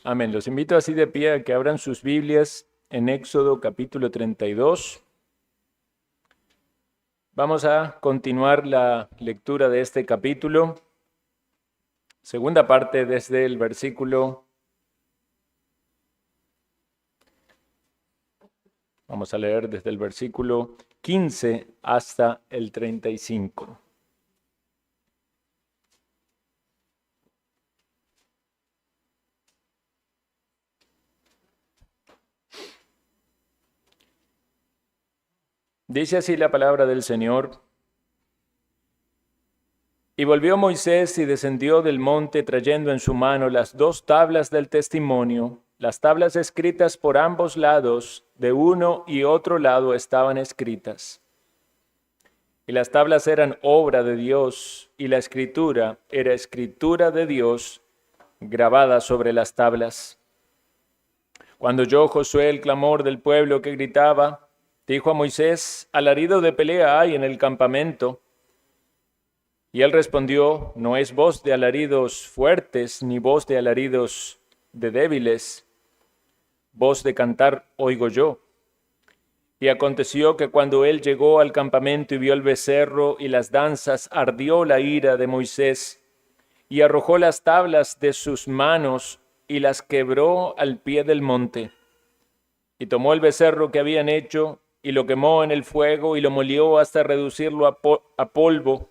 Amén. Los invito así de pie a que abran sus Biblias en Éxodo capítulo 32. Vamos a continuar la lectura de este capítulo. Segunda parte desde el versículo. Vamos a leer desde el versículo 15 hasta el 35. Dice así la palabra del Señor. Y volvió Moisés y descendió del monte trayendo en su mano las 2 tablas del testimonio. Las tablas escritas por ambos lados, de uno y otro lado estaban escritas. Y las tablas eran obra de Dios, y la escritura era escritura de Dios grabada sobre las tablas. Cuando oyó Josué el clamor del pueblo que gritaba, dijo a Moisés: alarido de pelea hay en el campamento. Y él respondió: no es voz de alaridos fuertes, ni voz de alaridos de débiles. Voz de cantar oigo yo. Y aconteció que cuando él llegó al campamento y vio el becerro y las danzas, ardió la ira de Moisés, y arrojó las tablas de sus manos y las quebró al pie del monte. Y tomó el becerro que habían hecho y lo quemó en el fuego y lo molió hasta reducirlo a polvo,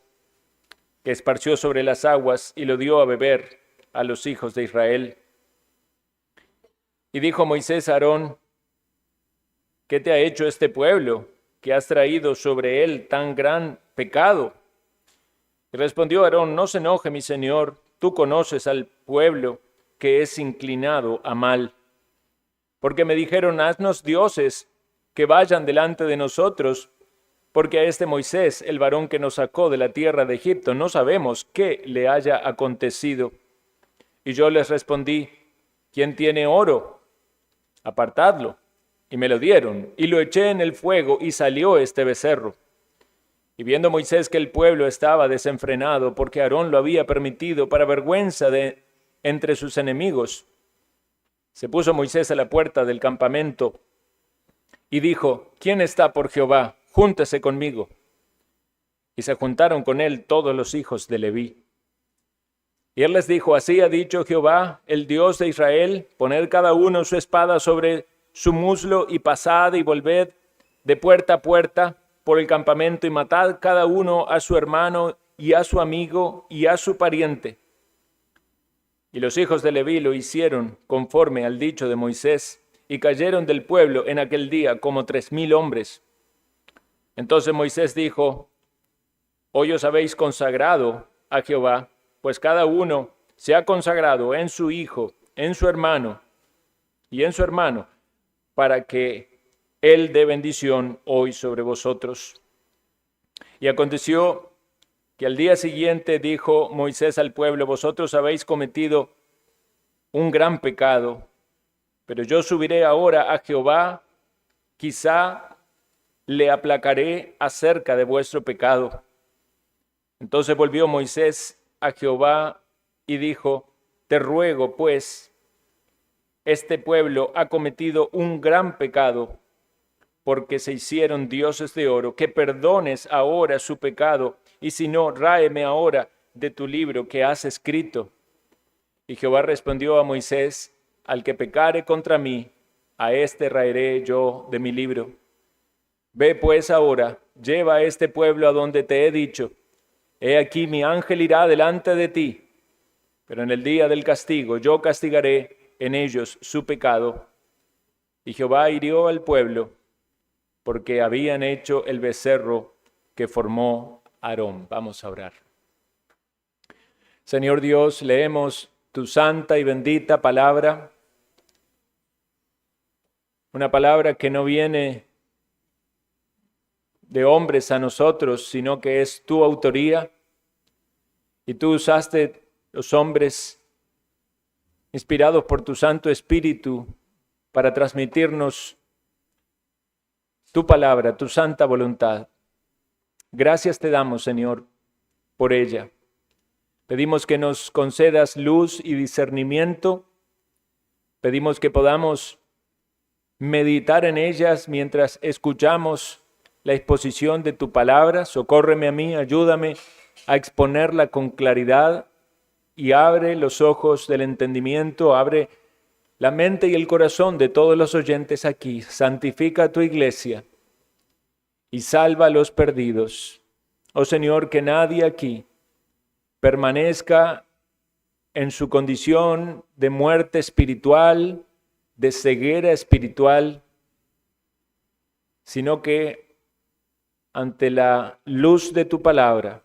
que esparció sobre las aguas, y lo dio a beber a los hijos de Israel. Y dijo Moisés a Aarón: ¿qué te ha hecho este pueblo, que has traído sobre él tan gran pecado? Y respondió Aarón: no se enoje, mi señor, tú conoces al pueblo que es inclinado a mal. Porque me dijeron: haznos dioses que vayan delante de nosotros, porque a este Moisés, el varón que nos sacó de la tierra de Egipto, no sabemos qué le haya acontecido. Y yo les respondí: ¿quién tiene oro? Apartadlo. Y me lo dieron, y lo eché en el fuego, y salió este becerro. Y viendo Moisés que el pueblo estaba desenfrenado, porque Aarón lo había permitido para vergüenza de entre sus enemigos, se puso Moisés a la puerta del campamento y dijo: ¿quién está por Jehová? Júntese conmigo. Y se juntaron con él todos los hijos de Leví. Y él les dijo: así ha dicho Jehová, el Dios de Israel: poned cada uno su espada sobre su muslo y pasad y volved de puerta a puerta por el campamento y matad cada uno a su hermano y a su amigo y a su pariente. Y los hijos de Leví lo hicieron conforme al dicho de Moisés, y cayeron del pueblo en aquel día como 3,000 hombres. Entonces Moisés dijo: hoy os habéis consagrado a Jehová, pues cada uno se ha consagrado en su hijo, en su hermano y en su hermano, para que él dé bendición hoy sobre vosotros. Y aconteció que al día siguiente dijo Moisés al pueblo: vosotros habéis cometido un gran pecado, pero yo subiré ahora a Jehová, quizá le aplacaré acerca de vuestro pecado. Entonces volvió Moisés a Jehová y dijo: te ruego, pues, este pueblo ha cometido un gran pecado, porque se hicieron dioses de oro, que perdones ahora su pecado, y si no, ráeme ahora de tu libro que has escrito. Y Jehová respondió a Moisés: al que pecare contra mí, a éste raeré yo de mi libro. Ve pues ahora, lleva a este pueblo a donde te he dicho. He aquí mi ángel irá delante de ti, pero en el día del castigo yo castigaré en ellos su pecado. Y Jehová hirió al pueblo, porque habían hecho el becerro que formó Aarón. Vamos a orar. Señor Dios, leemos tu santa y bendita palabra, una palabra que no viene de hombres a nosotros, sino que es tu autoría, y tú usaste los hombres inspirados por tu Santo Espíritu para transmitirnos tu palabra, tu santa voluntad. Gracias te damos, Señor, por ella. Pedimos que nos concedas luz y discernimiento Pedimos que podamos meditar en ellas mientras escuchamos la exposición de tu palabra. Socórreme a mí, ayúdame a exponerla con claridad y abre los ojos del entendimiento, abre la mente y el corazón de todos los oyentes aquí. Santifica a tu iglesia y salva a los perdidos. Oh Señor, que nadie aquí permanezca en su condición de muerte espiritual, de ceguera espiritual, sino que ante la luz de tu palabra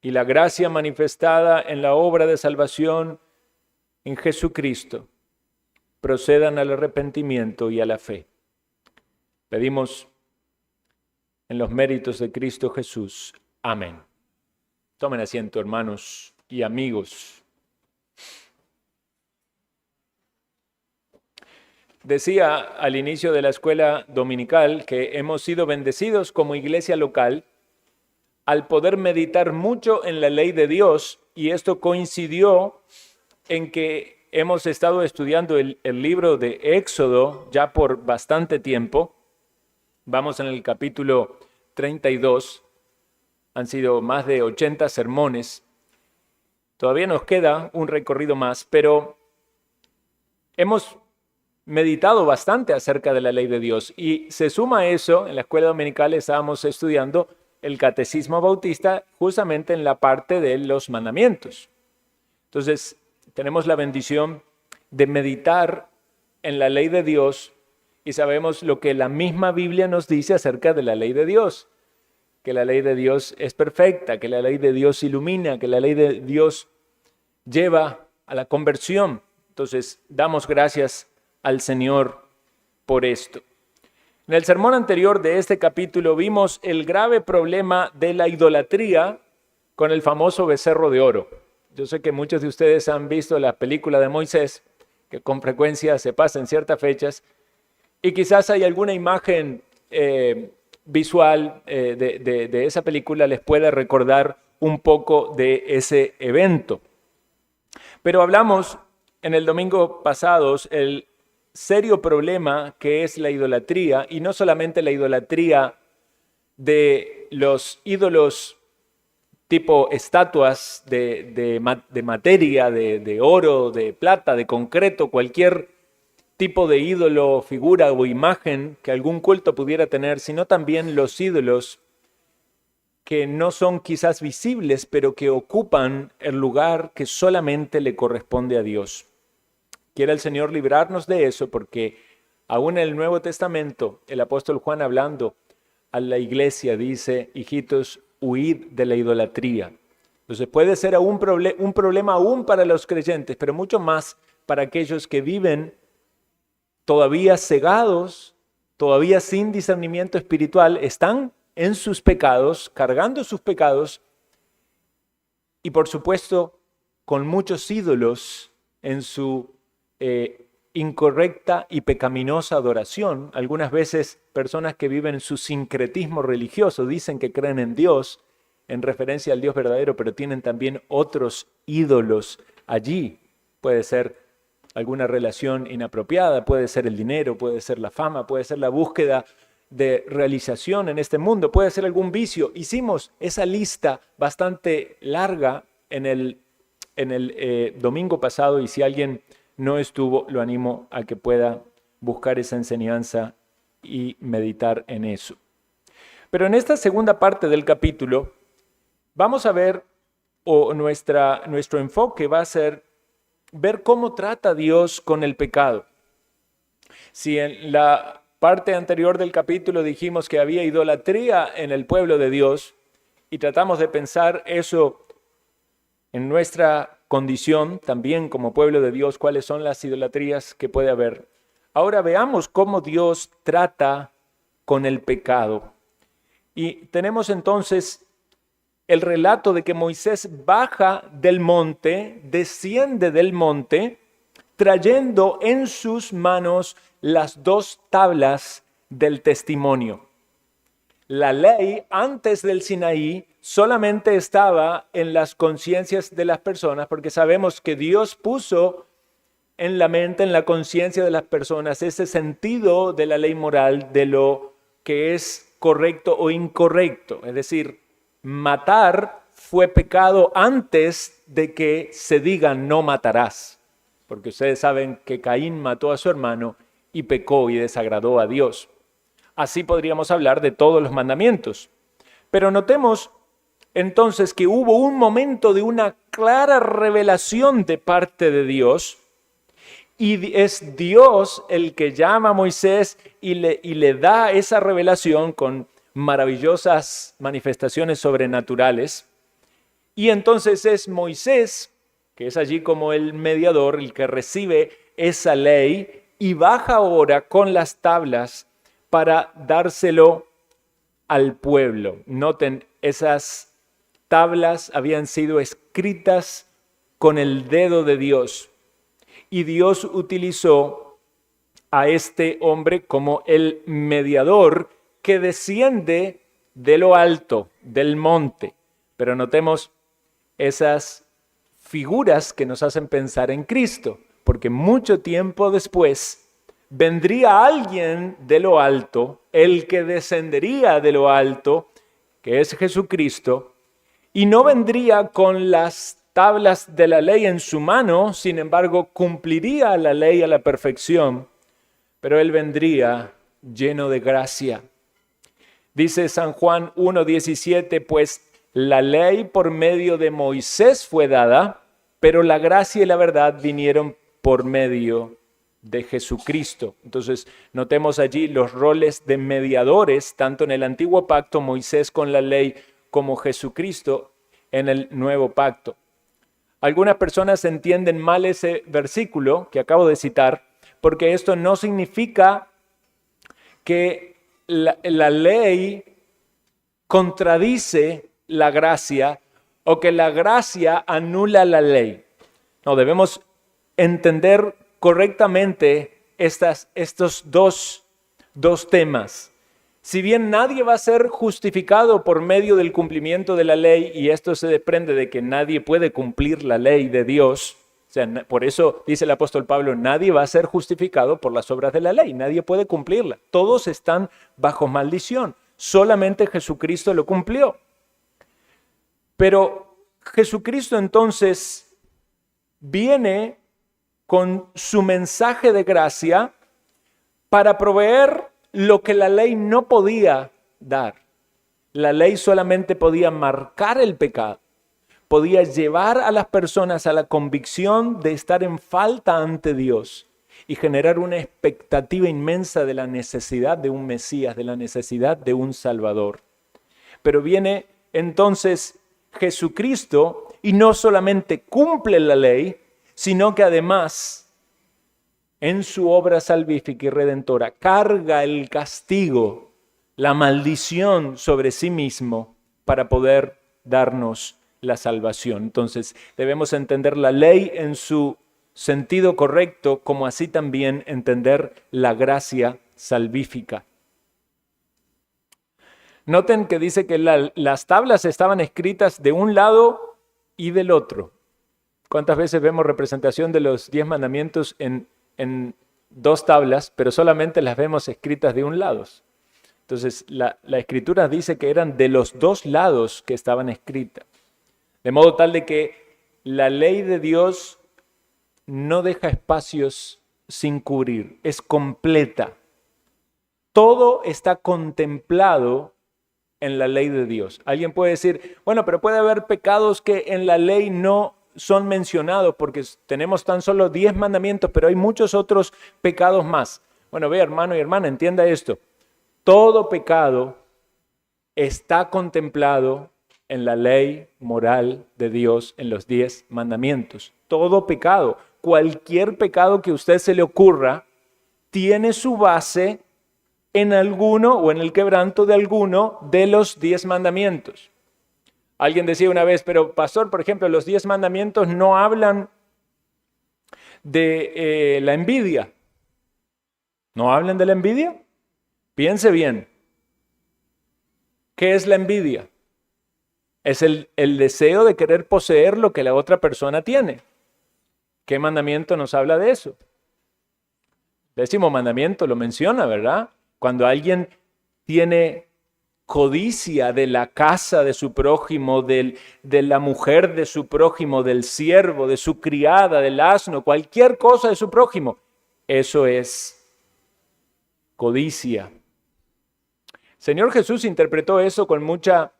y la gracia manifestada en la obra de salvación en Jesucristo, procedan al arrepentimiento y a la fe. Pedimos en los méritos de Cristo Jesús. Amén. Tomen asiento, hermanos y amigos. Decía al inicio de la escuela dominical que hemos sido bendecidos como iglesia local al poder meditar mucho en la ley de Dios, y esto coincidió en que hemos estado estudiando el libro de Éxodo ya por bastante tiempo. Vamos en el capítulo 32, han sido más de 80 sermones. Todavía nos queda un recorrido más, pero hemos meditado bastante acerca de la ley de Dios, y se suma a eso, en la escuela dominical estábamos estudiando el catecismo bautista justamente en la parte de los mandamientos. Entonces, tenemos la bendición de meditar en la ley de Dios y sabemos lo que la misma Biblia nos dice acerca de la ley de Dios, que la ley de Dios es perfecta, que la ley de Dios ilumina, que la ley de Dios lleva a la conversión. Entonces, damos gracias al Señor por esto. En el sermón anterior de este capítulo vimos el grave problema de la idolatría con el famoso becerro de oro. Yo sé que muchos de ustedes han visto la película de Moisés, que con frecuencia se pasa en ciertas fechas, y quizás hay alguna imagen visual de esa película les pueda recordar un poco de ese evento. Pero hablamos en el domingo pasado el serio problema que es la idolatría, y no solamente la idolatría de los ídolos tipo estatuas de materia, de oro, de plata, de concreto, cualquier tipo de ídolo, figura o imagen que algún culto pudiera tener, sino también los ídolos que no son quizás visibles, pero que ocupan el lugar que solamente le corresponde a Dios. Quiere el Señor librarnos de eso, porque aún en el Nuevo Testamento, el apóstol Juan, hablando a la iglesia, dice: hijitos, huid de la idolatría. Entonces puede ser un problema aún para los creyentes, pero mucho más para aquellos que viven todavía cegados, todavía sin discernimiento espiritual, están en sus pecados, cargando sus pecados, y por supuesto con muchos ídolos en su incorrecta y pecaminosa adoración. Algunas veces personas que viven su sincretismo religioso dicen que creen en Dios, en referencia al Dios verdadero, pero tienen también otros ídolos allí. Puede ser alguna relación inapropiada, puede ser el dinero, puede ser la fama, puede ser la búsqueda de realización en este mundo, puede ser algún vicio. Hicimos esa lista bastante larga en el domingo pasado, y si alguien no estuvo, lo animo a que pueda buscar esa enseñanza y meditar en eso. Pero en esta segunda parte del capítulo vamos a ver, nuestro enfoque va a ser ver cómo trata Dios con el pecado. Si en la parte anterior del capítulo dijimos que había idolatría en el pueblo de Dios y tratamos de pensar eso en nuestra condición también como pueblo de Dios, cuáles son las idolatrías que puede haber. Ahora veamos cómo Dios trata con el pecado. Y tenemos entonces el relato de que Moisés baja del monte, desciende del monte, trayendo en sus manos las 2 tablas del testimonio. La ley antes del Sinaí solamente estaba en las conciencias de las personas, porque sabemos que Dios puso en la mente, en la conciencia de las personas, ese sentido de la ley moral, de lo que es correcto o incorrecto. Es decir, matar fue pecado antes de que se diga no matarás, porque ustedes saben que Caín mató a su hermano y pecó y desagradó a Dios. Así podríamos hablar de todos los mandamientos. Pero notemos entonces que hubo un momento de una clara revelación de parte de Dios, y es Dios el que llama a Moisés y le da esa revelación con maravillosas manifestaciones sobrenaturales. Y entonces es Moisés, que es allí como el mediador, el que recibe esa ley y baja ahora con las tablas para dárselo al pueblo. Noten, esas tablas habían sido escritas con el dedo de Dios. Y Dios utilizó a este hombre como el mediador que desciende de lo alto, del monte. Pero notemos esas figuras que nos hacen pensar en Cristo, porque mucho tiempo después vendría alguien de lo alto, el que descendería de lo alto, que es Jesucristo, y no vendría con las tablas de la ley en su mano, sin embargo, cumpliría la ley a la perfección, pero él vendría lleno de gracia. Dice San Juan 1:17, pues la ley por medio de Moisés fue dada, pero la gracia y la verdad vinieron por medio de Jesucristo. Entonces, notemos allí los roles de mediadores, tanto en el antiguo pacto, Moisés con la ley, como Jesucristo en el nuevo pacto. Algunas personas entienden mal ese versículo que acabo de citar, porque esto no significa que la ley contradice la gracia o que la gracia anula la ley. No, debemos entender correctamente estos dos temas. Si bien nadie va a ser justificado por medio del cumplimiento de la ley, y esto se desprende de que nadie puede cumplir la ley de Dios, o sea, por eso dice el apóstol Pablo, nadie va a ser justificado por las obras de la ley, nadie puede cumplirla, todos están bajo maldición, solamente Jesucristo lo cumplió. Pero Jesucristo entonces viene con su mensaje de gracia para proveer lo que la ley no podía dar. La ley solamente podía marcar el pecado, podía llevar a las personas a la convicción de estar en falta ante Dios y generar una expectativa inmensa de la necesidad de un Mesías, de la necesidad de un Salvador. Pero viene entonces Jesucristo y no solamente cumple la ley, sino que además en su obra salvífica y redentora carga el castigo, la maldición sobre sí mismo para poder darnos la salvación. Entonces debemos entender la ley en su sentido correcto, como así también entender la gracia salvífica. Noten que dice que las tablas estaban escritas de un lado y del otro. ¿Cuántas veces vemos representación de los 10 mandamientos en dos tablas, pero solamente las vemos escritas de un lado? Entonces, la Escritura dice que eran de los dos lados que estaban escritas. De modo tal de que la ley de Dios no deja espacios sin cubrir, es completa. Todo está contemplado en la ley de Dios. Alguien puede decir, bueno, pero puede haber pecados que en la ley no son mencionados porque tenemos tan solo 10 mandamientos, pero hay muchos otros pecados más. Bueno, ve, hermano y hermana, entienda esto. Todo pecado está contemplado en la ley moral de Dios, en los 10 mandamientos. Todo pecado, cualquier pecado que a usted se le ocurra, tiene su base en alguno o en el quebranto de alguno de los 10 mandamientos. Alguien decía una vez, pero pastor, por ejemplo, los 10 mandamientos no hablan de la envidia. ¿No hablan de la envidia? Piense bien. ¿Qué es la envidia? Es el deseo de querer poseer lo que la otra persona tiene. ¿Qué mandamiento nos habla de eso? El 10º mandamiento lo menciona, ¿verdad? Cuando alguien tiene codicia de la casa de su prójimo, de la mujer de su prójimo, del siervo, de su criada, del asno, cualquier cosa de su prójimo, eso es codicia. Señor Jesús interpretó eso con mucha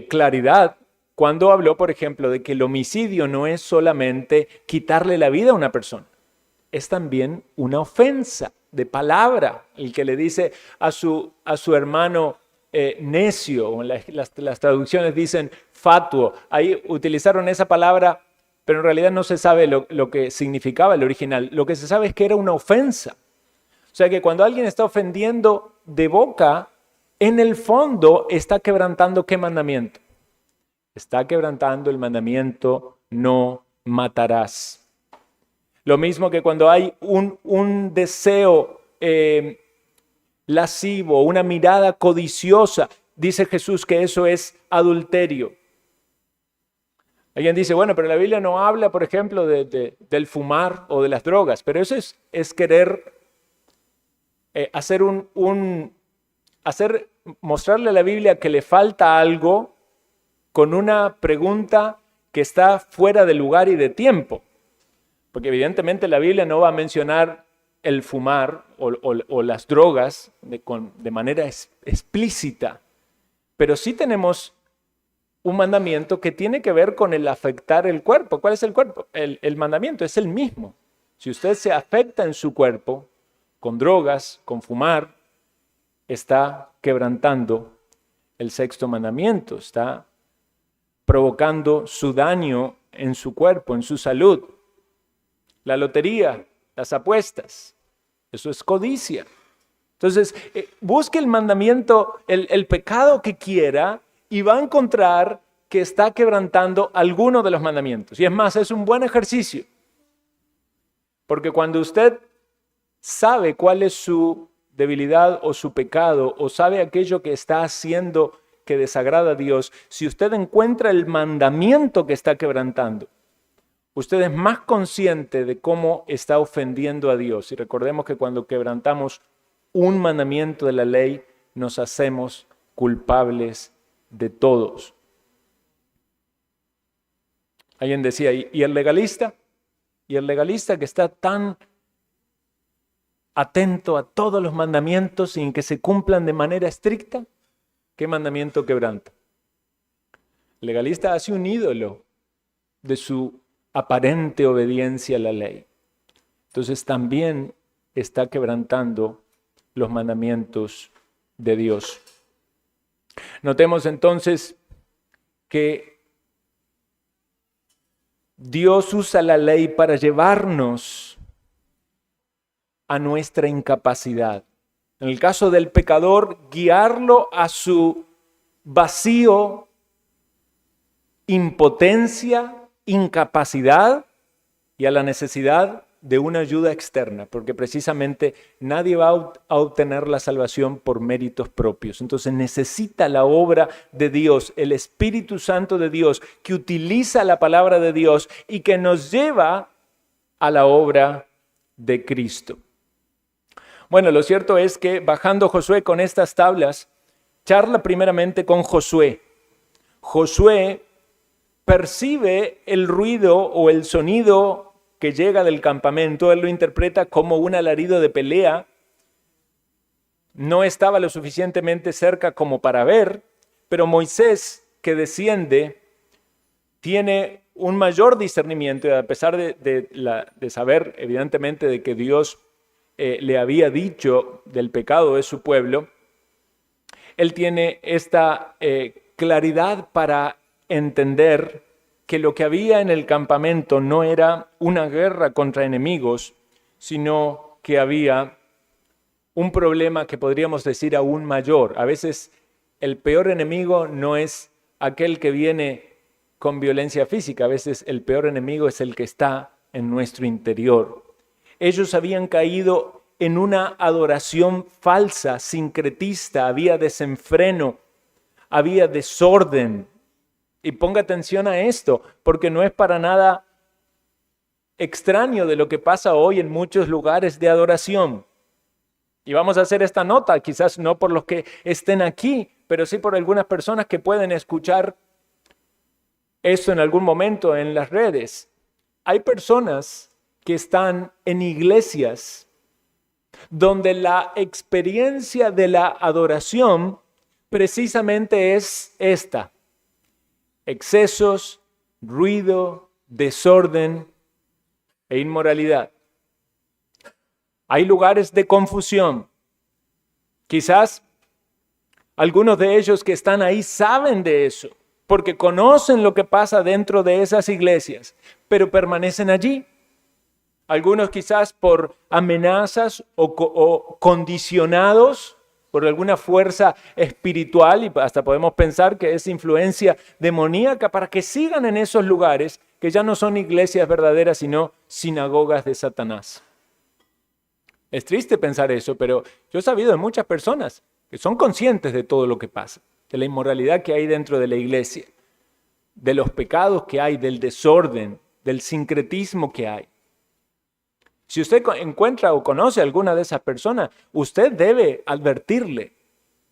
claridad cuando habló, por ejemplo, de que el homicidio no es solamente quitarle la vida a una persona, es también una ofensa de palabra. El que le dice a su hermano necio, o las traducciones dicen fatuo, ahí utilizaron esa palabra, pero en realidad no se sabe lo que significaba el original. Lo que se sabe es que era una ofensa. O sea que cuando alguien está ofendiendo de boca, en el fondo está quebrantando ¿qué mandamiento? Está quebrantando el mandamiento no matarás. Lo mismo que cuando hay un deseo lascivo, una mirada codiciosa, dice Jesús que eso es adulterio. Alguien dice, bueno, pero la Biblia no habla, por ejemplo, del fumar o de las drogas, pero eso es querer mostrarle a la Biblia que le falta algo con una pregunta que está fuera de lugar y de tiempo. Porque evidentemente la Biblia no va a mencionar el fumar o las drogas de manera explícita, pero sí tenemos un mandamiento que tiene que ver con el afectar el cuerpo. ¿Cuál es el cuerpo? El mandamiento es el mismo. Si usted se afecta en su cuerpo con drogas, con fumar, está quebrantando el 6º mandamiento, está provocando su daño en su cuerpo, en su salud. La lotería, las apuestas, eso es codicia. Entonces, busque el mandamiento, el pecado que quiera y va a encontrar que está quebrantando alguno de los mandamientos. Y es más, es un buen ejercicio. Porque cuando usted sabe cuál es su debilidad o su pecado, o sabe aquello que está haciendo que desagrada a Dios, si usted encuentra el mandamiento que está quebrantando, usted es más consciente de cómo está ofendiendo a Dios. Y recordemos que cuando quebrantamos un mandamiento de la ley, nos hacemos culpables de todos. Alguien decía, ¿y el legalista? ¿Y el legalista que está tan atento a todos los mandamientos sin que se cumplan de manera estricta? ¿Qué mandamiento quebranta? El legalista hace un ídolo de su aparente obediencia a la ley. Entonces también está quebrantando los mandamientos de Dios. Notemos entonces que Dios usa la ley para llevarnos a nuestra incapacidad. En el caso del pecador, guiarlo a su vacío, impotencia, incapacidad y a la necesidad de una ayuda externa, porque precisamente nadie va a obtener la salvación por méritos propios. Entonces necesita la obra de Dios, el Espíritu Santo de Dios, que utiliza la palabra de Dios y que nos lleva a la obra de Cristo. Bueno, lo cierto es que bajando Josué con estas tablas, charla primeramente con Josué. Josué percibe el ruido o el sonido que llega del campamento, él lo interpreta como un alarido de pelea. No estaba lo suficientemente cerca como para ver, pero Moisés, que desciende, tiene un mayor discernimiento, y a pesar de saber evidentemente de que Dios le había dicho del pecado de su pueblo, él tiene esta claridad para entender que lo que había en el campamento no era una guerra contra enemigos, sino que había un problema que podríamos decir aún mayor. A veces el peor enemigo no es aquel que viene con violencia física, a veces el peor enemigo es el que está en nuestro interior. Ellos habían caído en una adoración falsa, sincretista, había desenfreno, había desorden. Y ponga atención a esto, porque no es para nada extraño de lo que pasa hoy en muchos lugares de adoración. Y vamos a hacer esta nota, quizás no por los que estén aquí, pero sí por algunas personas que pueden escuchar esto en algún momento en las redes. Hay personas que están en iglesias donde la experiencia de la adoración precisamente es esta: excesos, ruido, desorden e inmoralidad. Hay lugares de confusión. Quizás algunos de ellos que están ahí saben de eso, porque conocen lo que pasa dentro de esas iglesias, pero permanecen allí. Algunos quizás por amenazas o condicionados por alguna fuerza espiritual, y hasta podemos pensar que es influencia demoníaca, para que sigan en esos lugares que ya no son iglesias verdaderas, sino sinagogas de Satanás. Es triste pensar eso, pero yo he sabido de muchas personas que son conscientes de todo lo que pasa, de la inmoralidad que hay dentro de la iglesia, de los pecados que hay, del desorden, del sincretismo que hay. Si usted encuentra o conoce a alguna de esas personas, usted debe advertirle.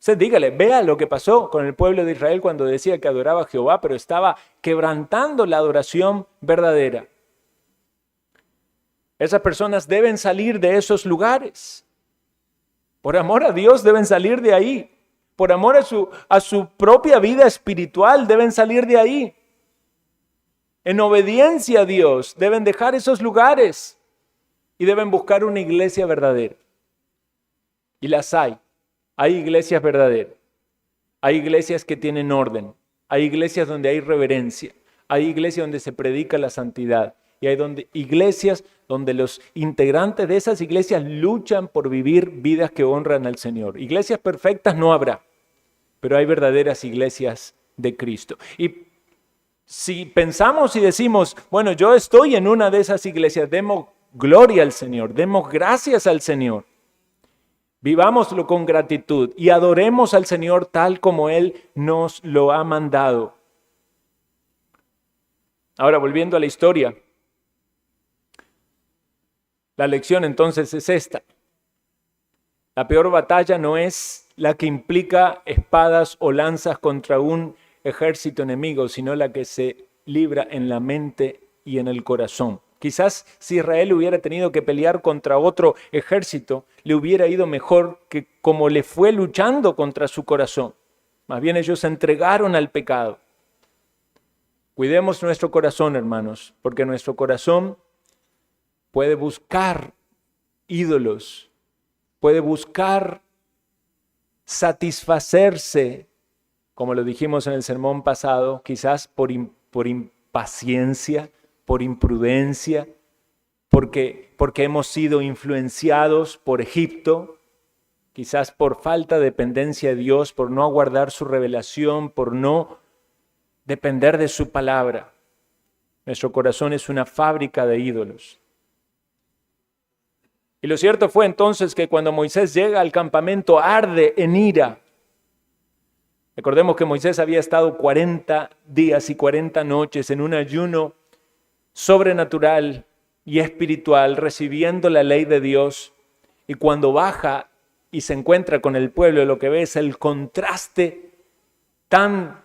Usted dígale, vea lo que pasó con el pueblo de Israel cuando decía que adoraba a Jehová, pero estaba quebrantando la adoración verdadera. Esas personas deben salir de esos lugares. Por amor a Dios deben salir de ahí. Por amor a su propia vida espiritual deben salir de ahí. En obediencia a Dios deben dejar esos lugares y deben buscar una iglesia verdadera. Y las hay. Hay iglesias verdaderas. Hay iglesias que tienen orden. Hay iglesias donde hay reverencia. Hay iglesias donde se predica la santidad. Y hay iglesias donde los integrantes de esas iglesias luchan por vivir vidas que honran al Señor. Iglesias perfectas no habrá, pero hay verdaderas iglesias de Cristo. Y si pensamos y decimos, bueno, yo estoy en una de esas iglesias, demos gloria al Señor, demos gracias al Señor. Vivámoslo con gratitud y adoremos al Señor tal como Él nos lo ha mandado. Ahora, volviendo a la historia, la lección entonces es esta. La peor batalla no es la que implica espadas o lanzas contra un ejército enemigo, sino la que se libra en la mente y en el corazón. Quizás si Israel hubiera tenido que pelear contra otro ejército, le hubiera ido mejor que como le fue luchando contra su corazón. Más bien ellos se entregaron al pecado. Cuidemos nuestro corazón, hermanos, porque nuestro corazón puede buscar ídolos, puede buscar satisfacerse, como lo dijimos en el sermón pasado, quizás por impaciencia, por imprudencia, porque hemos sido influenciados por Egipto, quizás por falta de dependencia de Dios, por no aguardar su revelación, por no depender de su palabra. Nuestro corazón es una fábrica de ídolos. Y lo cierto fue entonces que cuando Moisés llega al campamento arde en ira. Recordemos que Moisés había estado 40 días y 40 noches en un ayuno sobrenatural y espiritual, recibiendo la ley de Dios. Y cuando baja y se encuentra con el pueblo, lo que ve es el contraste tan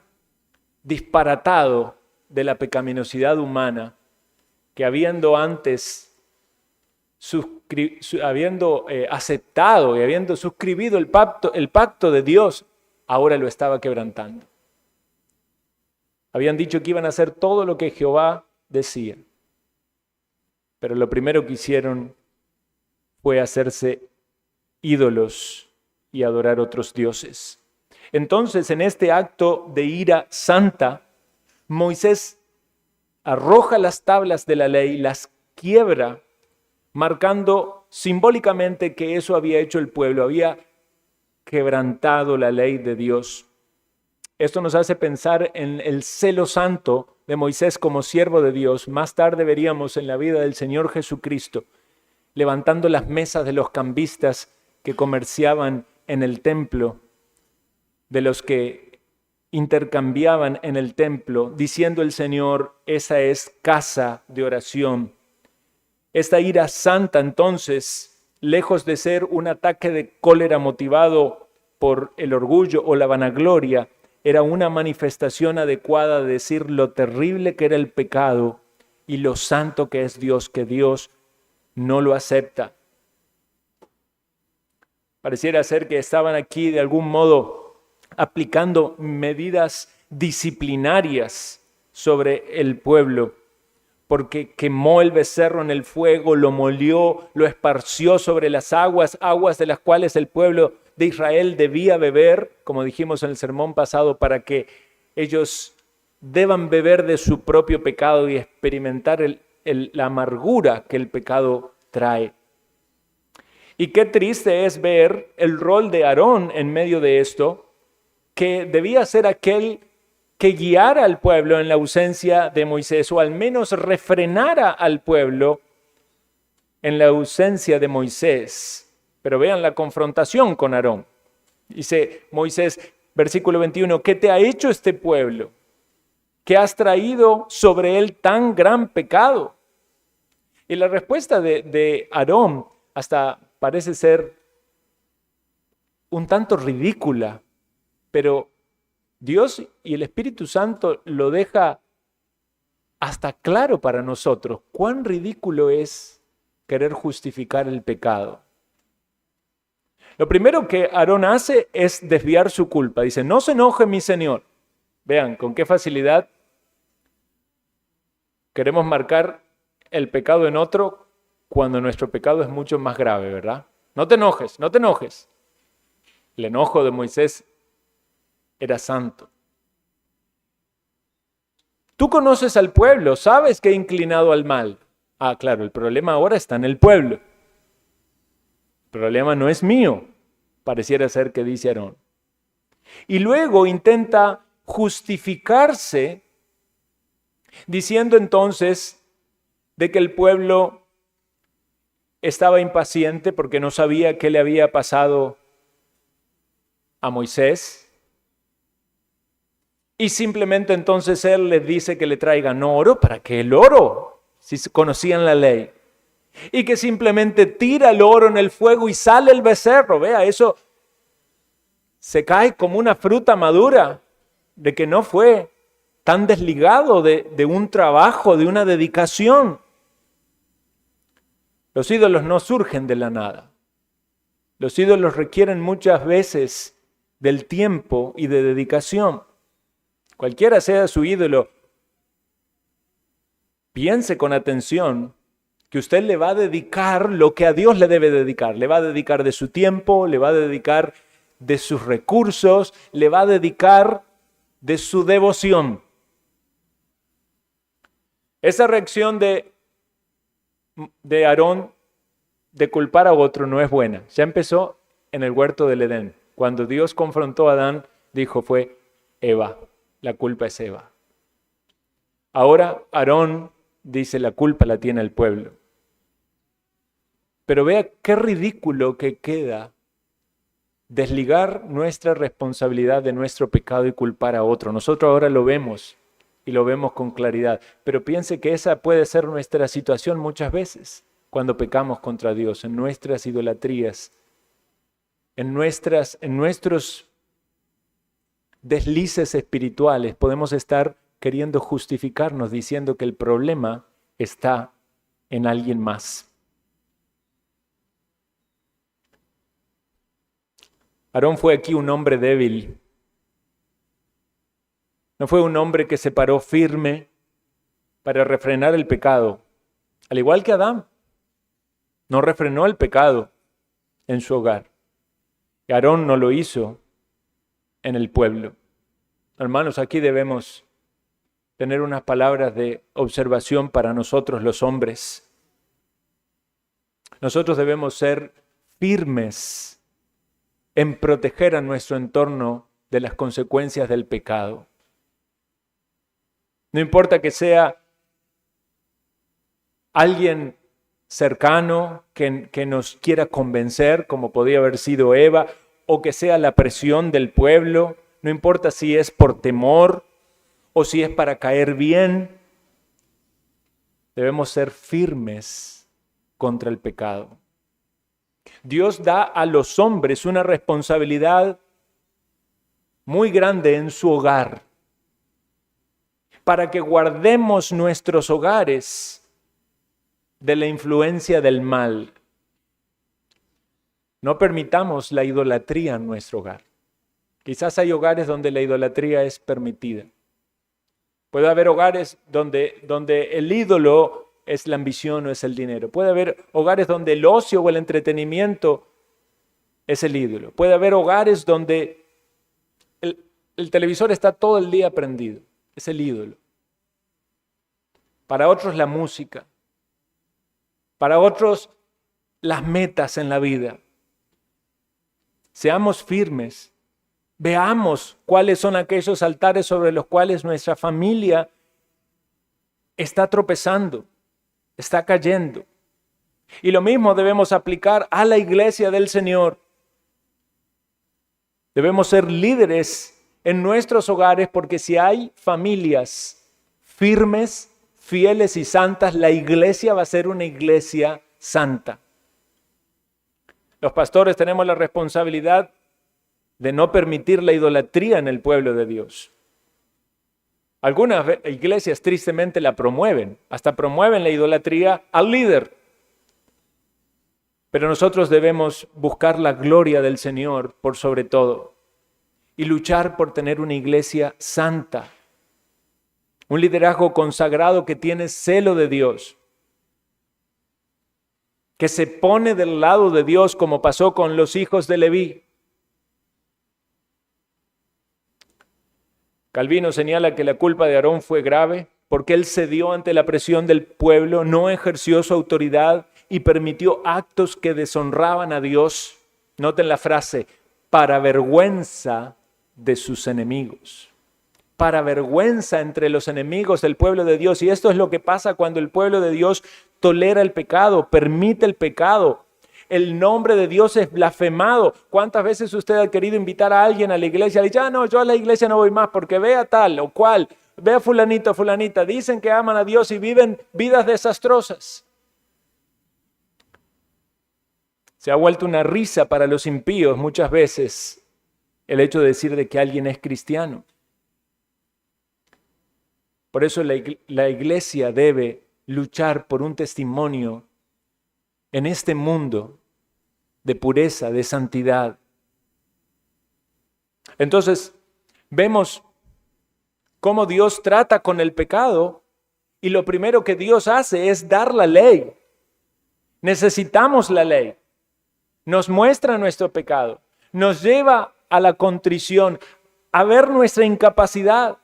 disparatado de la pecaminosidad humana, que habiendo antes aceptado y habiendo suscribido el pacto de Dios, ahora lo estaba quebrantando. Habían dicho que iban a hacer todo lo que Jehová decía, pero lo primero que hicieron fue hacerse ídolos y adorar otros dioses. Entonces, en este acto de ira santa, Moisés arroja las tablas de la ley, las quiebra, marcando simbólicamente que eso había hecho el pueblo, había quebrantado la ley de Dios. Esto nos hace pensar en el celo santo de Moisés como siervo de Dios. Más tarde veríamos en la vida del Señor Jesucristo, levantando las mesas de los cambistas que comerciaban en el templo, de los que intercambiaban en el templo, diciendo el Señor, esa es casa de oración. Esta ira santa, entonces, lejos de ser un ataque de cólera motivado por el orgullo o la vanagloria, era una manifestación adecuada de decir lo terrible que era el pecado y lo santo que es Dios, que Dios no lo acepta. Pareciera ser que estaban aquí de algún modo aplicando medidas disciplinarias sobre el pueblo, porque quemó el becerro en el fuego, lo molió, lo esparció sobre las aguas de las cuales el pueblo de Israel debía beber, como dijimos en el sermón pasado, para que ellos deban beber de su propio pecado y experimentar la amargura que el pecado trae. Y qué triste es ver el rol de Aarón en medio de esto, que debía ser aquel que guiara al pueblo en la ausencia de Moisés, o al menos refrenara al pueblo en la ausencia de Moisés. Pero vean la confrontación con Aarón. Dice Moisés, versículo 21, ¿qué te ha hecho este pueblo? ¿Qué has traído sobre él tan gran pecado? Y la respuesta de Aarón hasta parece ser un tanto ridícula, pero Dios y el Espíritu Santo lo deja hasta claro para nosotros. Cuán ridículo es querer justificar el pecado. Lo primero que Aarón hace es desviar su culpa. Dice, no se enoje mi Señor. Vean con qué facilidad queremos marcar el pecado en otro cuando nuestro pecado es mucho más grave, ¿verdad? No te enojes, no te enojes. El enojo de Moisés era santo. Tú conoces al pueblo, sabes que he inclinado al mal. Ah, claro, el problema ahora está en el pueblo. El problema no es mío, pareciera ser que dice Aarón. Y luego intenta justificarse diciendo entonces de que el pueblo estaba impaciente porque no sabía qué le había pasado a Moisés. Y simplemente entonces él les dice que le traigan oro. ¿Para qué el oro? Si conocían la ley. Y que simplemente tira el oro en el fuego y sale el becerro. Vea, eso se cae como una fruta madura de que no fue tan desligado de un trabajo, de una dedicación. Los ídolos no surgen de la nada. Los ídolos requieren muchas veces del tiempo y de dedicación. Cualquiera sea su ídolo, piense con atención que usted le va a dedicar lo que a Dios le debe dedicar. Le va a dedicar de su tiempo, le va a dedicar de sus recursos, le va a dedicar de su devoción. Esa reacción de Aarón de culpar a otro no es buena. Ya empezó en el huerto del Edén. Cuando Dios confrontó a Adán, dijo fue Eva. La culpa es Eva. Ahora Aarón dice la culpa la tiene el pueblo. Pero vea qué ridículo que queda desligar nuestra responsabilidad de nuestro pecado y culpar a otro. Nosotros ahora lo vemos y lo vemos con claridad. Pero piense que esa puede ser nuestra situación muchas veces cuando pecamos contra Dios, en nuestras idolatrías, en nuestros deslices espirituales. Podemos estar queriendo justificarnos diciendo que el problema está en alguien más. Aarón fue aquí un hombre débil. No fue un hombre que se paró firme para refrenar el pecado. Al igual que Adán, no refrenó el pecado en su hogar. Y Aarón no lo hizo en el pueblo. Hermanos, aquí debemos tener unas palabras de observación para nosotros los hombres. Nosotros debemos ser firmes en proteger a nuestro entorno de las consecuencias del pecado. No importa que sea alguien cercano que nos quiera convencer, como podía haber sido Eva, o que sea la presión del pueblo, no importa si es por temor o si es para caer bien, debemos ser firmes contra el pecado. Dios da a los hombres una responsabilidad muy grande en su hogar, para que guardemos nuestros hogares de la influencia del mal. No permitamos la idolatría en nuestro hogar. Quizás hay hogares donde la idolatría es permitida. Puede haber hogares donde el ídolo es la ambición o es el dinero. Puede haber hogares donde el ocio o el entretenimiento es el ídolo. Puede haber hogares donde el televisor está todo el día prendido. Es el ídolo. Para otros la música. Para otros las metas en la vida. Seamos firmes. Veamos cuáles son aquellos altares sobre los cuales nuestra familia está tropezando, está cayendo. Y lo mismo debemos aplicar a la iglesia del Señor. Debemos ser líderes en nuestros hogares, porque si hay familias firmes, fieles y santas, la iglesia va a ser una iglesia santa. Los pastores tenemos la responsabilidad de no permitir la idolatría en el pueblo de Dios. Algunas iglesias tristemente la promueven, hasta promueven la idolatría al líder. Pero nosotros debemos buscar la gloria del Señor por sobre todo y luchar por tener una iglesia santa, un liderazgo consagrado que tiene celo de Dios, que se pone del lado de Dios como pasó con los hijos de Leví. Calvino señala que la culpa de Aarón fue grave porque él cedió ante la presión del pueblo, no ejerció su autoridad y permitió actos que deshonraban a Dios. Noten la frase, para vergüenza de sus enemigos. Para vergüenza entre los enemigos del pueblo de Dios. Y esto es lo que pasa cuando el pueblo de Dios tolera el pecado, permite el pecado. El nombre de Dios es blasfemado. ¿Cuántas veces usted ha querido invitar a alguien a la iglesia? Le dice, no, yo a la iglesia no voy más porque vea tal o cual, vea fulanito o fulanita. Dicen que aman a Dios y viven vidas desastrosas. Se ha vuelto una risa para los impíos muchas veces el hecho de decir de que alguien es cristiano. Por eso la iglesia debe luchar por un testimonio en este mundo de pureza, de santidad. Entonces, vemos cómo Dios trata con el pecado y lo primero que Dios hace es dar la ley. Necesitamos la ley. Nos muestra nuestro pecado, nos lleva a la contrición, a ver nuestra incapacidad.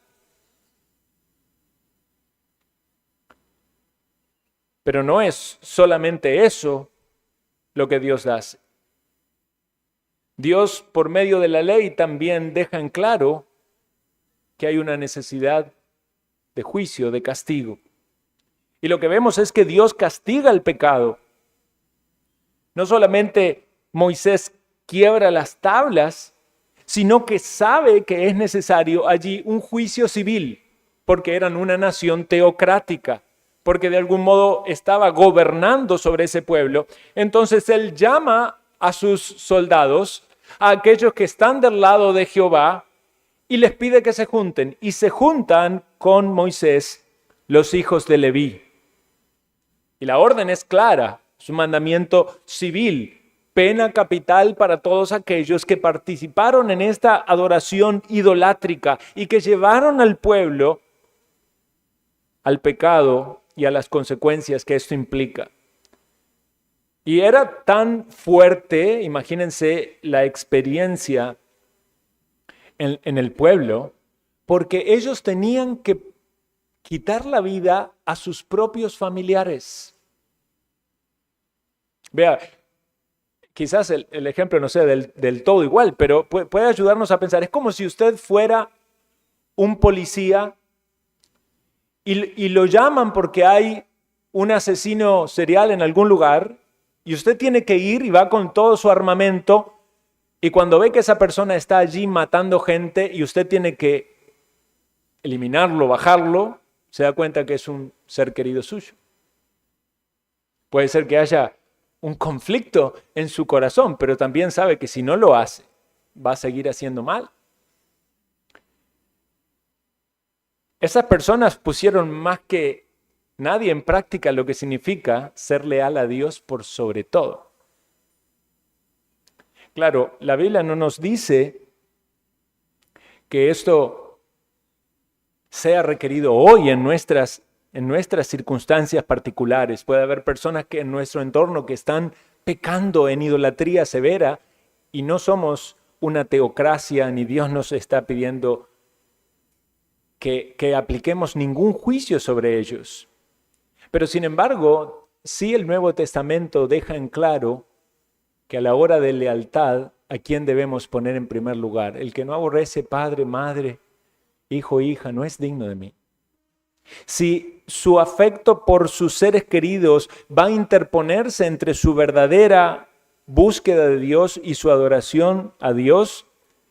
Pero no es solamente eso lo que Dios hace. Dios, por medio de la ley, también deja en claro que hay una necesidad de juicio, de castigo. Y lo que vemos es que Dios castiga el pecado. No solamente Moisés quiebra las tablas, sino que sabe que es necesario allí un juicio civil, porque eran una nación teocrática, porque de algún modo estaba gobernando sobre ese pueblo. Entonces él llama a sus soldados, a aquellos que están del lado de Jehová, y les pide que se junten. Y se juntan con Moisés los hijos de Leví. Y la orden es clara, es un mandamiento civil, pena capital para todos aquellos que participaron en esta adoración idolátrica y que llevaron al pueblo al pecado y a las consecuencias que esto implica. Y era tan fuerte, imagínense la experiencia en el pueblo, porque ellos tenían que quitar la vida a sus propios familiares. Vea, quizás el ejemplo no sea del todo igual, pero puede ayudarnos a pensar. Es como si usted fuera un policía y lo llaman porque hay un asesino serial en algún lugar y usted tiene que ir y va con todo su armamento y cuando ve que esa persona está allí matando gente y usted tiene que eliminarlo, bajarlo, se da cuenta que es un ser querido suyo. Puede ser que haya un conflicto en su corazón, pero también sabe que si no lo hace, va a seguir haciendo mal. Esas personas pusieron más que nadie en práctica lo que significa ser leal a Dios por sobre todo. Claro, la Biblia no nos dice que esto sea requerido hoy en nuestras circunstancias particulares. Puede haber personas que en nuestro entorno que están pecando en idolatría severa y no somos una teocracia ni Dios nos está pidiendo que apliquemos ningún juicio sobre ellos. Pero sin embargo, sí el Nuevo Testamento deja en claro que a la hora de lealtad, ¿a quién debemos poner en primer lugar? El que no aborrece padre, madre, hijo, hija, no es digno de mí. Si su afecto por sus seres queridos va a interponerse entre su verdadera búsqueda de Dios y su adoración a Dios,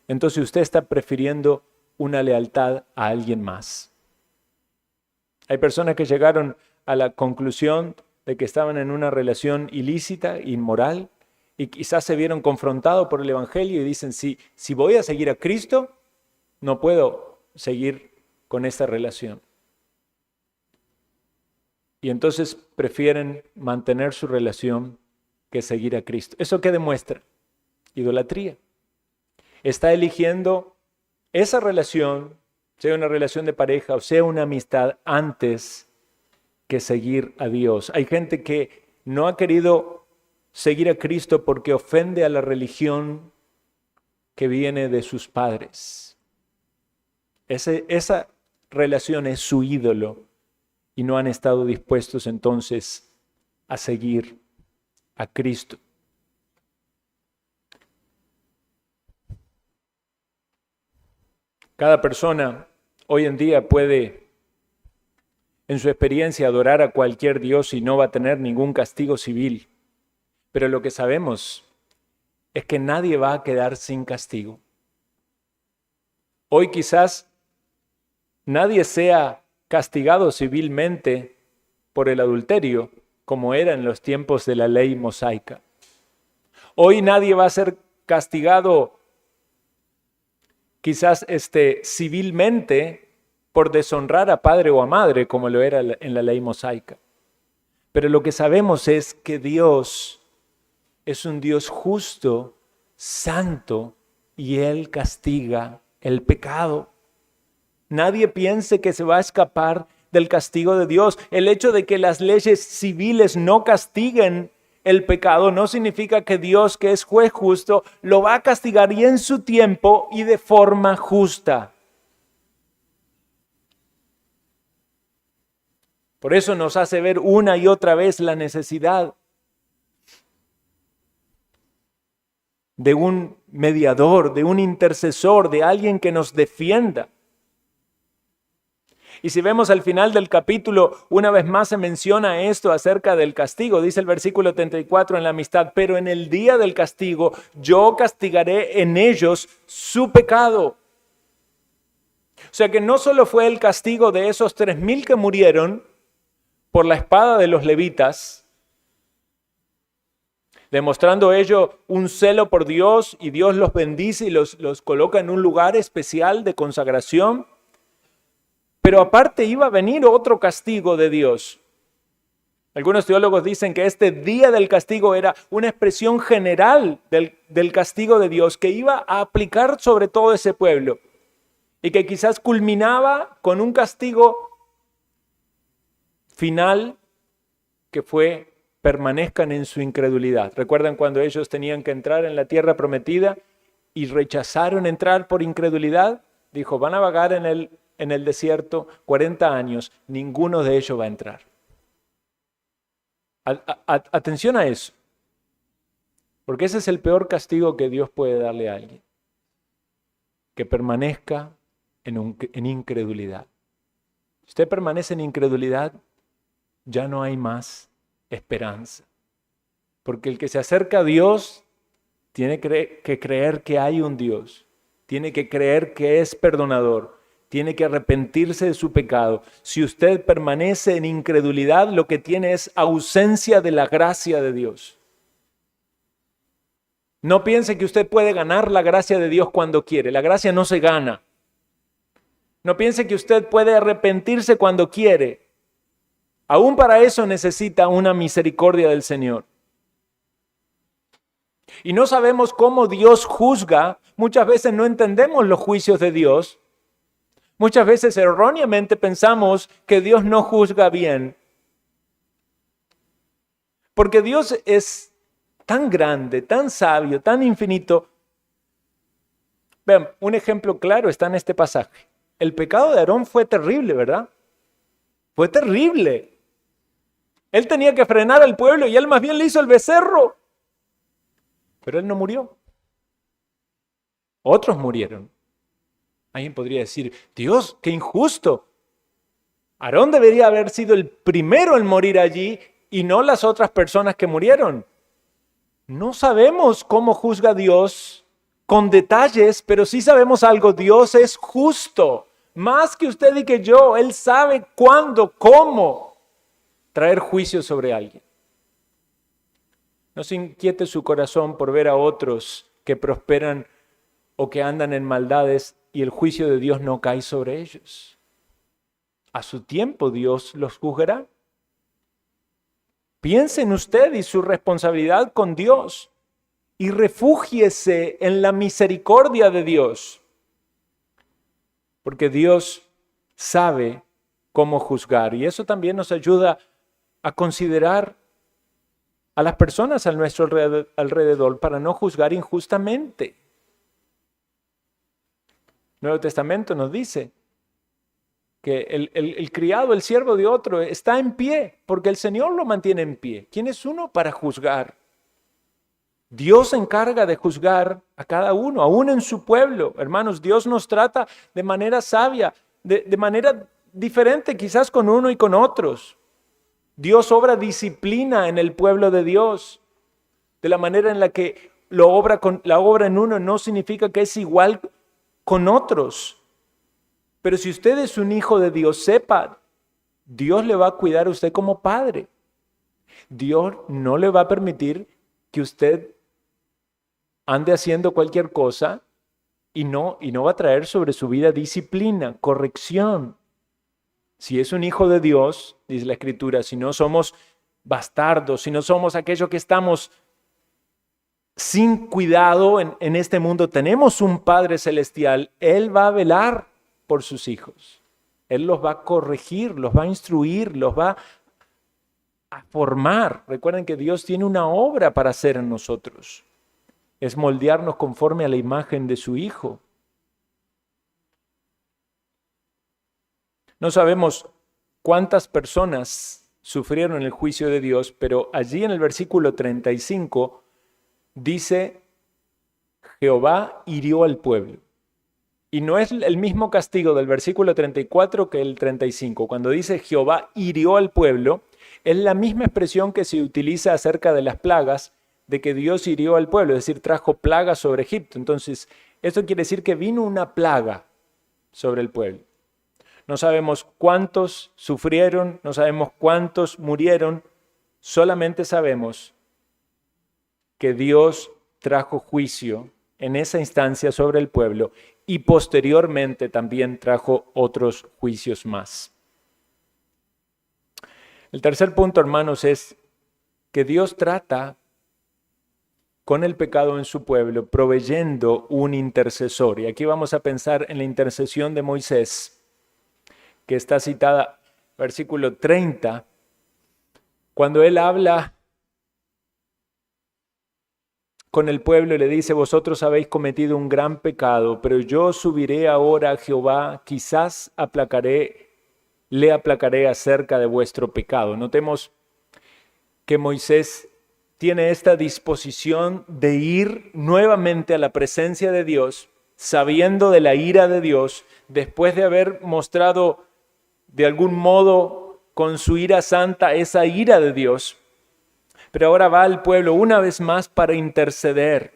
entonces usted está prefiriendo una lealtad a alguien más. Hay personas que llegaron a la conclusión de que estaban en una relación ilícita, inmoral, y quizás se vieron confrontados por el Evangelio y dicen, si voy a seguir a Cristo, no puedo seguir con esta relación. Y entonces prefieren mantener su relación que seguir a Cristo. ¿Eso qué demuestra? Idolatría. Está eligiendo esa relación, sea una relación de pareja o sea una amistad, antes que seguir a Dios. Hay gente que no ha querido seguir a Cristo porque ofende a la religión que viene de sus padres. Esa relación es su ídolo y no han estado dispuestos entonces a seguir a Cristo. Cada persona hoy en día puede, en su experiencia, adorar a cualquier Dios y no va a tener ningún castigo civil. Pero lo que sabemos es que nadie va a quedar sin castigo. Hoy quizás nadie sea castigado civilmente por el adulterio, como era en los tiempos de la ley mosaica. Hoy nadie va a ser castigado quizás civilmente por deshonrar a padre o a madre, como lo era en la ley mosaica. Pero lo que sabemos es que Dios es un Dios justo, santo, y Él castiga el pecado. Nadie piense que se va a escapar del castigo de Dios. El hecho de que las leyes civiles no castiguen el pecado no significa que Dios, que es juez justo, lo va a castigar y en su tiempo y de forma justa. Por eso nos hace ver una y otra vez la necesidad de un mediador, de un intercesor, de alguien que nos defienda. Y si vemos al final del capítulo, una vez más se menciona esto acerca del castigo. Dice el versículo 34 en la amistad, pero en el día del castigo yo castigaré en ellos su pecado. O sea que no solo fue el castigo de esos 3,000 que murieron por la espada de los levitas, demostrando ello un celo por Dios, y Dios los bendice y los coloca en un lugar especial de consagración. Pero aparte iba a venir otro castigo de Dios. Algunos teólogos dicen que este día del castigo era una expresión general del castigo de Dios que iba a aplicar sobre todo ese pueblo y que quizás culminaba con un castigo final que fue: permanezcan en su incredulidad. ¿Recuerdan cuando ellos tenían que entrar en la tierra prometida y rechazaron entrar por incredulidad? Dijo, van a vagar en el desierto 40 años, ninguno de ellos va a entrar. Atención a eso, porque ese es el peor castigo que Dios puede darle a alguien, que permanezca en incredulidad. Si usted permanece en incredulidad, ya no hay más esperanza, porque el que se acerca a Dios tiene que creer que hay un Dios, tiene que creer que es perdonador, tiene que arrepentirse de su pecado. Si usted permanece en incredulidad, lo que tiene es ausencia de la gracia de Dios. No piense que usted puede ganar la gracia de Dios cuando quiere. La gracia no se gana. No piense que usted puede arrepentirse cuando quiere. Aún para eso necesita una misericordia del Señor. Y no sabemos cómo Dios juzga. Muchas veces no entendemos los juicios de Dios. Muchas veces erróneamente pensamos que Dios no juzga bien. Porque Dios es tan grande, tan sabio, tan infinito. Vean, un ejemplo claro está en este pasaje. El pecado de Aarón fue terrible, ¿verdad? Fue terrible. Él tenía que frenar al pueblo y él más bien le hizo el becerro. Pero él no murió. Otros murieron. Alguien podría decir, Dios, qué injusto. Aarón debería haber sido el primero en morir allí y no las otras personas que murieron. No sabemos cómo juzga Dios con detalles, pero sí sabemos algo. Dios es justo. Más que usted y que yo, Él sabe cuándo, cómo traer juicio sobre alguien. No se inquiete su corazón por ver a otros que prosperan o que andan en maldades y el juicio de Dios no cae sobre ellos. A su tiempo Dios los juzgará. Piense en usted y su responsabilidad con Dios y refúgiese en la misericordia de Dios. Porque Dios sabe cómo juzgar y eso también nos ayuda a considerar a las personas a nuestro alrededor para no juzgar injustamente. El Nuevo Testamento nos dice que el criado, el siervo de otro, está en pie, porque el Señor lo mantiene en pie. ¿Quién es uno para juzgar? Dios se encarga de juzgar a cada uno, aún en su pueblo. Hermanos, Dios nos trata de manera sabia, de manera diferente quizás con uno y con otros. Dios obra disciplina en el pueblo de Dios. De la manera en la que la obra en uno no significa que es igual con otros. Pero si usted es un hijo de Dios, sepa, Dios le va a cuidar a usted como padre. Dios no le va a permitir que usted ande haciendo cualquier cosa y no va a traer sobre su vida disciplina, corrección. Si es un hijo de Dios, dice la Escritura, si no somos bastardos, si no somos aquellos que estamos sin cuidado en este mundo, tenemos un Padre Celestial, Él va a velar por sus hijos. Él los va a corregir, los va a instruir, los va a formar. Recuerden que Dios tiene una obra para hacer en nosotros. Es moldearnos conforme a la imagen de su Hijo. No sabemos cuántas personas sufrieron el juicio de Dios, pero allí en el versículo 35 dice, Jehová hirió al pueblo. Y no es el mismo castigo del versículo 34 que el 35. Cuando dice Jehová hirió al pueblo, es la misma expresión que se utiliza acerca de las plagas, de que Dios hirió al pueblo, es decir, trajo plagas sobre Egipto. Entonces, esto quiere decir que vino una plaga sobre el pueblo. No sabemos cuántos sufrieron, no sabemos cuántos murieron, solamente sabemos que Dios trajo juicio en esa instancia sobre el pueblo y posteriormente también trajo otros juicios más. El tercer punto, hermanos, es que Dios trata con el pecado en su pueblo, proveyendo un intercesor. Y aquí vamos a pensar en la intercesión de Moisés, que está citada, versículo 30, cuando él habla con el pueblo y le dice, vosotros habéis cometido un gran pecado, pero yo subiré ahora a Jehová, quizás le aplacaré acerca de vuestro pecado. Notemos que Moisés tiene esta disposición de ir nuevamente a la presencia de Dios, sabiendo de la ira de Dios, después de haber mostrado de algún modo con su ira santa esa ira de Dios. Pero ahora va al pueblo una vez más para interceder.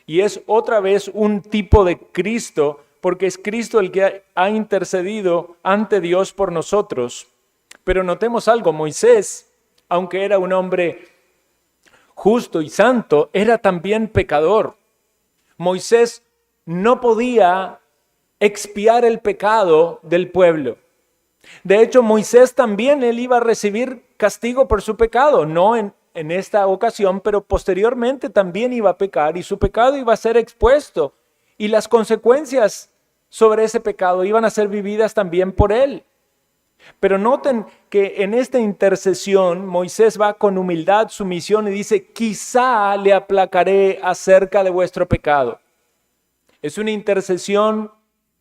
Y es otra vez un tipo de Cristo, porque es Cristo el que ha intercedido ante Dios por nosotros. Pero notemos algo, Moisés, aunque era un hombre justo y santo, era también pecador. Moisés no podía expiar el pecado del pueblo. De hecho, Moisés también él iba a recibir castigo por su pecado, no en esta ocasión, pero posteriormente también iba a pecar y su pecado iba a ser expuesto y las consecuencias sobre ese pecado iban a ser vividas también por él. Pero noten que en esta intercesión Moisés va con humildad, sumisión y dice, quizá le aplacaré acerca de vuestro pecado. Es una intercesión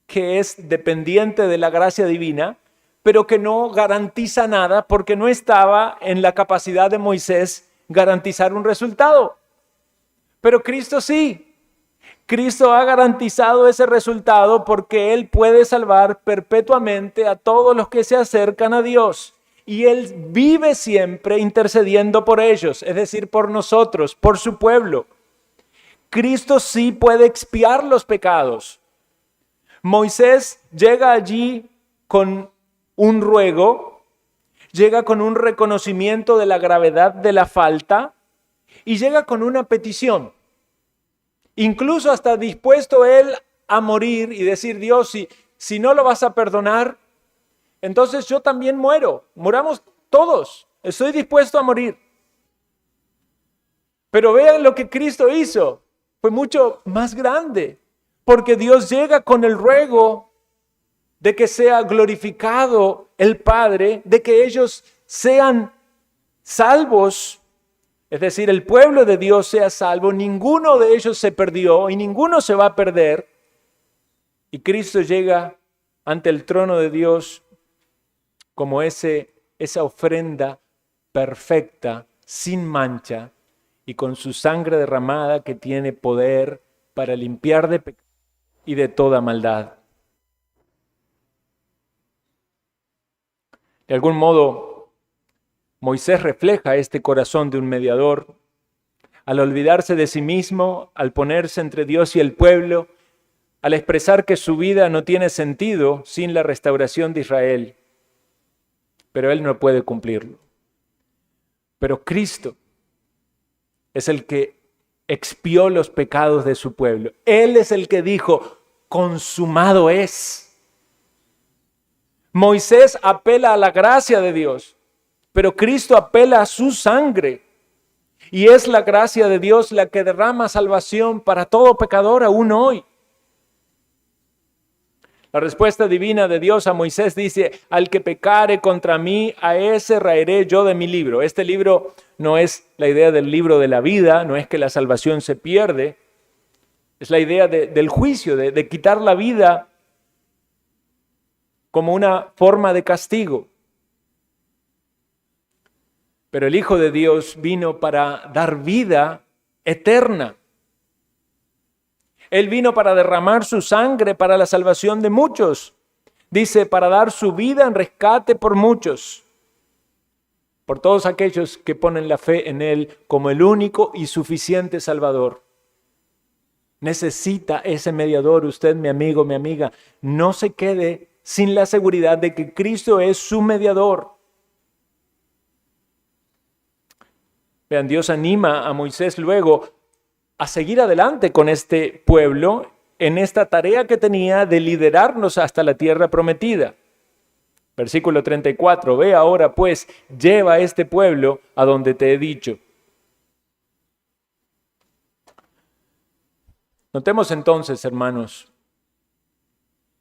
que es dependiente de la gracia divina, pero que no garantiza nada porque no estaba en la capacidad de Moisés garantizar un resultado. Pero Cristo sí. Cristo ha garantizado ese resultado porque Él puede salvar perpetuamente a todos los que se acercan a Dios. Y Él vive siempre intercediendo por ellos, es decir, por nosotros, por su pueblo. Cristo sí puede expiar los pecados. Moisés llega allí con un ruego, llega con un reconocimiento de la gravedad de la falta y llega con una petición. Incluso hasta dispuesto él a morir y decir, Dios, si no lo vas a perdonar, entonces yo también muero. Muramos todos. Estoy dispuesto a morir. Pero vean lo que Cristo hizo. Fue mucho más grande. Porque Dios llega con el ruego de que sea glorificado el Padre, de que ellos sean salvos. Es decir, el pueblo de Dios sea salvo, ninguno de ellos se perdió y ninguno se va a perder. Y Cristo llega ante el trono de Dios como esa ofrenda perfecta, sin mancha, y con su sangre derramada que tiene poder para limpiar de pecado y de toda maldad. De algún modo, Moisés refleja este corazón de un mediador. Al olvidarse de sí mismo, al ponerse entre Dios y el pueblo, al expresar que su vida no tiene sentido sin la restauración de Israel. Pero él no puede cumplirlo. Pero Cristo es el que expió los pecados de su pueblo. Él es el que dijo, consumado es. Moisés apela a la gracia de Dios. Pero Cristo apela a su sangre y es la gracia de Dios la que derrama salvación para todo pecador aún hoy. La respuesta divina de Dios a Moisés dice, al que pecare contra mí, a ese raeré yo de mi libro. Este libro no es la idea del libro de la vida, no es que la salvación se pierde, es la idea del juicio, de quitar la vida como una forma de castigo. Pero el Hijo de Dios vino para dar vida eterna. Él vino para derramar su sangre para la salvación de muchos. Dice, para dar su vida en rescate por muchos. Por todos aquellos que ponen la fe en Él como el único y suficiente Salvador. Necesita ese mediador, usted, mi amigo, mi amiga. No se quede sin la seguridad de que Cristo es su mediador. Vean, Dios anima a Moisés luego a seguir adelante con este pueblo en esta tarea que tenía de liderarnos hasta la tierra prometida. Versículo 34, ve ahora pues, lleva a este pueblo a donde te he dicho. Notemos entonces, hermanos,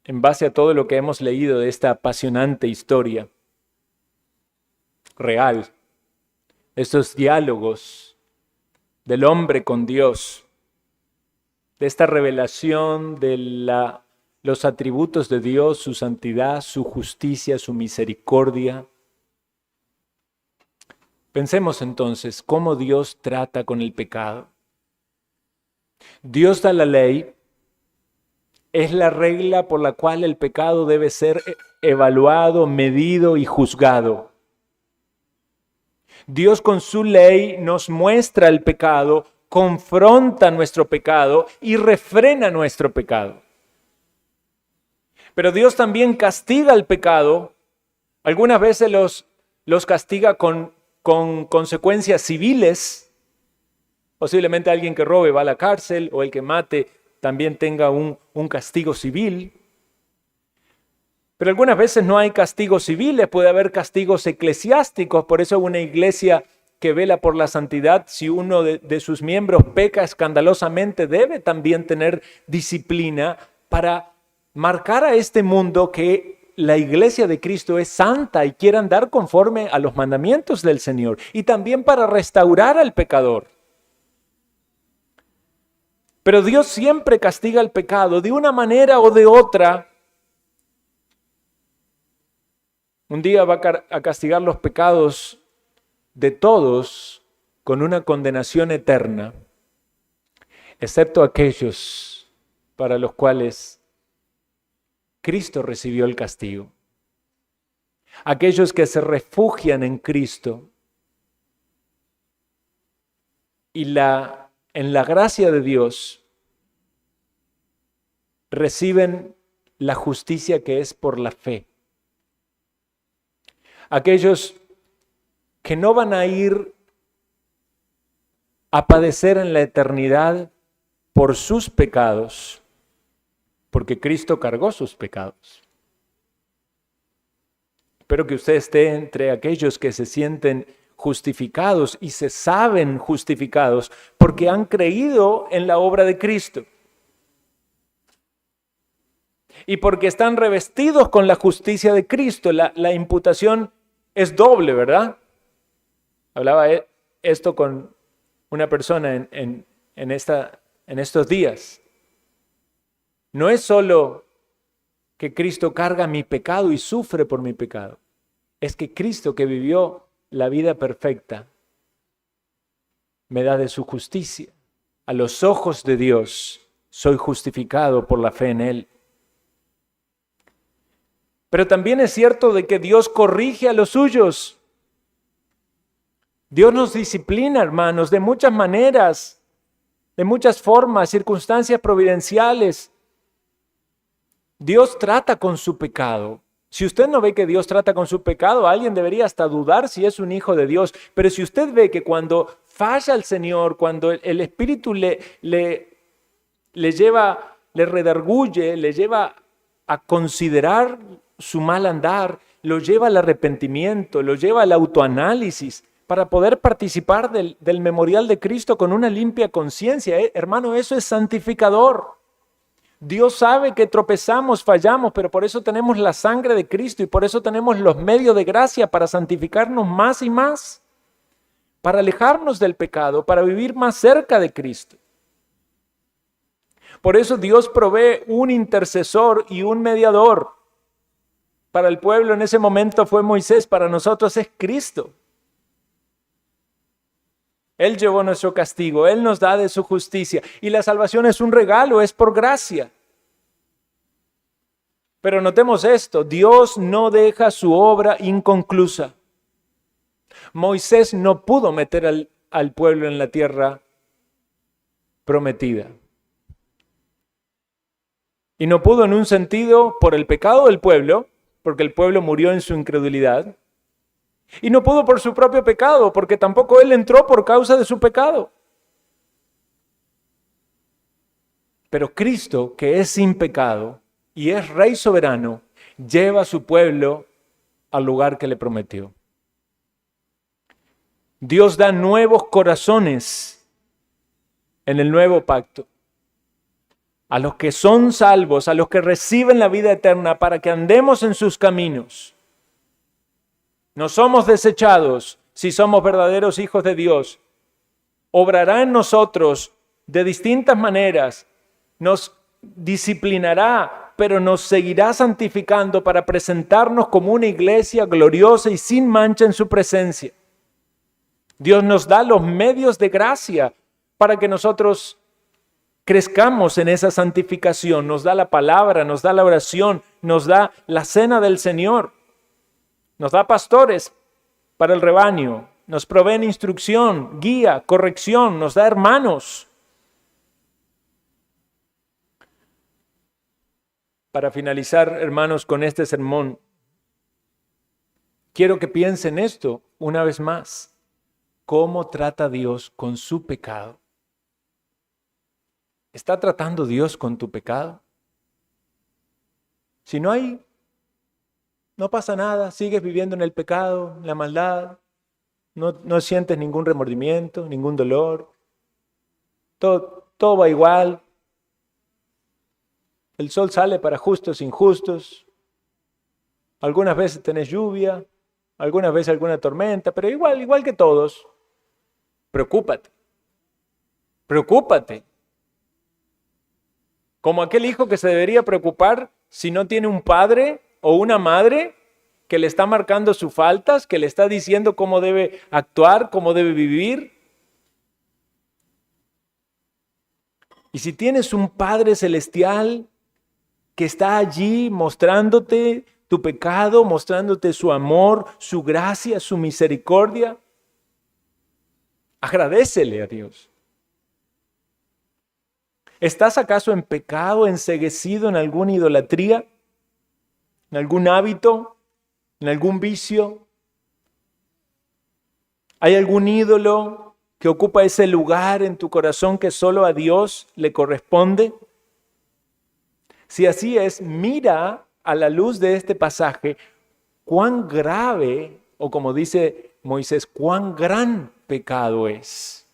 en base a todo lo que hemos leído de esta apasionante historia real, estos diálogos del hombre con Dios, de esta revelación de los atributos de Dios, su santidad, su justicia, su misericordia. Pensemos entonces cómo Dios trata con el pecado. Dios da la ley, es la regla por la cual el pecado debe ser evaluado, medido y juzgado. Dios con su ley nos muestra el pecado, confronta nuestro pecado y refrena nuestro pecado. Pero Dios también castiga el pecado. Algunas veces los castiga con consecuencias civiles. Posiblemente alguien que robe va a la cárcel, o el que mate también tenga un castigo civil. Pero algunas veces no hay castigos civiles, puede haber castigos eclesiásticos. Por eso una iglesia que vela por la santidad, si uno de sus miembros peca escandalosamente, debe también tener disciplina para marcar a este mundo que la iglesia de Cristo es santa y quiere andar conforme a los mandamientos del Señor, y también para restaurar al pecador. Pero Dios siempre castiga el pecado de una manera o de otra. Un día va a castigar los pecados de todos con una condenación eterna, excepto aquellos para los cuales Cristo recibió el castigo. Aquellos que se refugian en Cristo y en la gracia de Dios reciben la justicia que es por la fe. Aquellos que no van a ir a padecer en la eternidad por sus pecados, porque Cristo cargó sus pecados. Espero que usted esté entre aquellos que se sienten justificados y se saben justificados porque han creído en la obra de Cristo. Y porque están revestidos con la justicia de Cristo. La imputación es doble, ¿verdad? Hablaba esto con una persona en estos días. No es solo que Cristo carga mi pecado y sufre por mi pecado. Es que Cristo, que vivió la vida perfecta, me da de su justicia. A los ojos de Dios soy justificado por la fe en Él. Pero también es cierto de que Dios corrige a los suyos. Dios nos disciplina, hermanos, de muchas maneras, de muchas formas, circunstancias providenciales. Dios trata con su pecado. Si usted no ve que Dios trata con su pecado, alguien debería hasta dudar si es un hijo de Dios. Pero si usted ve que cuando falla al Señor, cuando el Espíritu le lleva, le redarguye, le lleva a considerar su mal andar, lo lleva al arrepentimiento, lo lleva al autoanálisis para poder participar del memorial de Cristo con una limpia conciencia. Hermano, eso es santificador. Dios sabe que tropezamos, fallamos, pero por eso tenemos la sangre de Cristo y por eso tenemos los medios de gracia para santificarnos más y más, para alejarnos del pecado, para vivir más cerca de Cristo. Por eso Dios provee un intercesor y un mediador. Para el pueblo en ese momento fue Moisés, para nosotros es Cristo. Él llevó nuestro castigo, Él nos da de su justicia y la salvación es un regalo, es por gracia. Pero notemos esto, Dios no deja su obra inconclusa. Moisés no pudo meter al pueblo en la tierra prometida. Y no pudo en un sentido por el pecado del pueblo, porque el pueblo murió en su incredulidad. Y no pudo por su propio pecado, porque tampoco él entró por causa de su pecado. Pero Cristo, que es sin pecado y es Rey soberano, lleva a su pueblo al lugar que le prometió. Dios da nuevos corazones en el nuevo pacto. A los que son salvos, a los que reciben la vida eterna, para que andemos en sus caminos. No somos desechados si somos verdaderos hijos de Dios. Obrará en nosotros de distintas maneras, nos disciplinará, pero nos seguirá santificando para presentarnos como una iglesia gloriosa y sin mancha en su presencia. Dios nos da los medios de gracia para que nosotros crezcamos en esa santificación. Nos da la palabra, nos da la oración, nos da la cena del Señor. Nos da pastores para el rebaño, nos proveen instrucción, guía, corrección, nos da hermanos. Para finalizar, hermanos, con este sermón, quiero que piensen esto una vez más. ¿Cómo trata Dios con su pecado? ¿Está tratando Dios con tu pecado? Si no pasa nada, sigues viviendo en el pecado, en la maldad, no sientes ningún remordimiento, ningún dolor, todo va igual. El sol sale para justos e injustos. Algunas veces tenés lluvia, algunas veces alguna tormenta, pero igual que todos. Preocúpate. Como aquel hijo que se debería preocupar si no tiene un padre o una madre que le está marcando sus faltas, que le está diciendo cómo debe actuar, cómo debe vivir. Y si tienes un Padre celestial que está allí mostrándote tu pecado, mostrándote su amor, su gracia, su misericordia, agradécele a Dios. ¿Estás acaso en pecado, enceguecido en alguna idolatría, en algún hábito, en algún vicio? ¿Hay algún ídolo que ocupa ese lugar en tu corazón que solo a Dios le corresponde? Si así es, mira a la luz de este pasaje cuán grave, o como dice Moisés, cuán gran pecado es.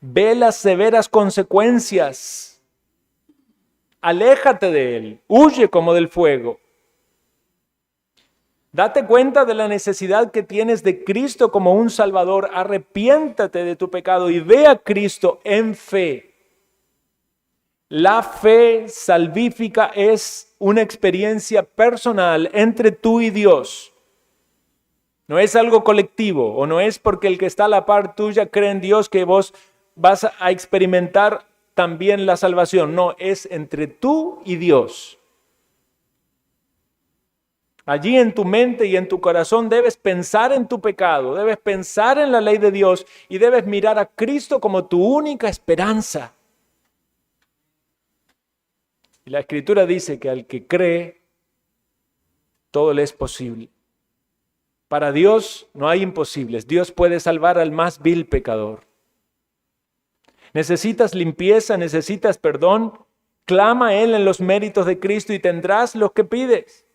Ve las severas consecuencias. Aléjate de él, huye como del fuego. Date cuenta de la necesidad que tienes de Cristo como un Salvador. Arrepiéntate de tu pecado y ve a Cristo en fe. La fe salvífica es una experiencia personal entre tú y Dios. No es algo colectivo, o no es porque el que está a la par tuya cree en Dios que vos vas a experimentar también la salvación. No, es entre tú y Dios. Allí en tu mente y en tu corazón debes pensar en tu pecado, debes pensar en la ley de Dios y debes mirar a Cristo como tu única esperanza. Y la Escritura dice que al que cree, todo le es posible. Para Dios no hay imposibles. Dios puede salvar al más vil pecador. ¿Necesitas limpieza? ¿Necesitas perdón? Clama a Él en los méritos de Cristo y tendrás lo que pides.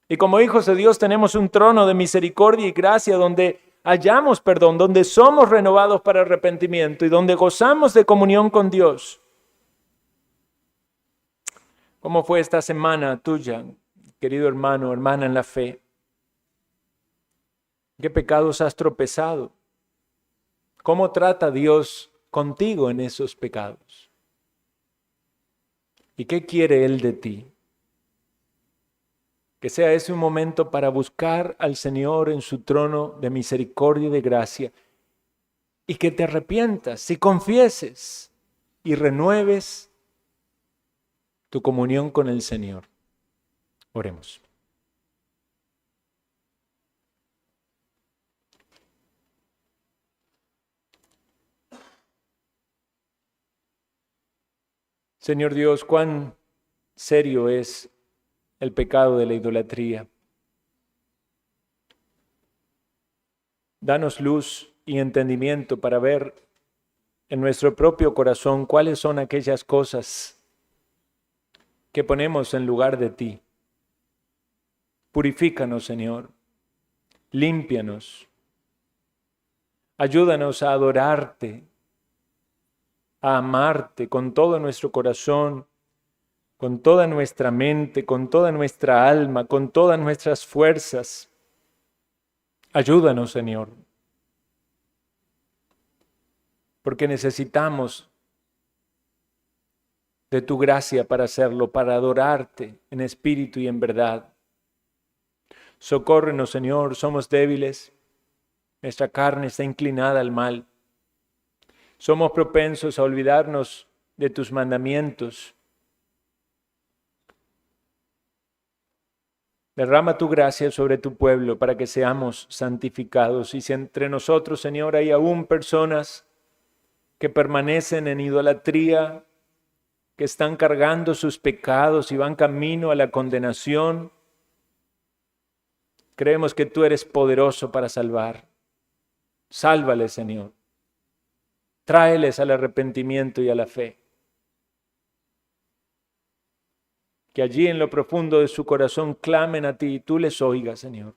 Y como hijos de Dios tenemos un trono de misericordia y gracia donde hallamos perdón, donde somos renovados para arrepentimiento y donde gozamos de comunión con Dios. ¿Cómo fue esta semana tuya, querido hermano, hermana en la fe? ¿Qué pecados has tropezado? ¿Cómo trata Dios contigo en esos pecados? ¿Y qué quiere Él de ti? Que sea ese un momento para buscar al Señor en su trono de misericordia y de gracia y que te arrepientas y confieses y renueves tu comunión con el Señor. Oremos. Señor Dios, cuán serio es el pecado de la idolatría. Danos luz y entendimiento para ver en nuestro propio corazón cuáles son aquellas cosas que ponemos en lugar de ti. Purifícanos, Señor. Límpianos. Ayúdanos a adorarte, a amarte con todo nuestro corazón, con toda nuestra mente, con toda nuestra alma, con todas nuestras fuerzas. Ayúdanos, Señor, porque necesitamos de tu gracia para hacerlo, para adorarte en espíritu y en verdad. Socórrenos, Señor, somos débiles, nuestra carne está inclinada al mal. Somos propensos a olvidarnos de tus mandamientos. Derrama tu gracia sobre tu pueblo para que seamos santificados. Y si entre nosotros, Señor, hay aún personas que permanecen en idolatría, que están cargando sus pecados y van camino a la condenación. Creemos que tú eres poderoso para salvar. Sálvales, Señor. Tráeles al arrepentimiento y a la fe. Que allí en lo profundo de su corazón clamen a ti y tú les oigas, Señor.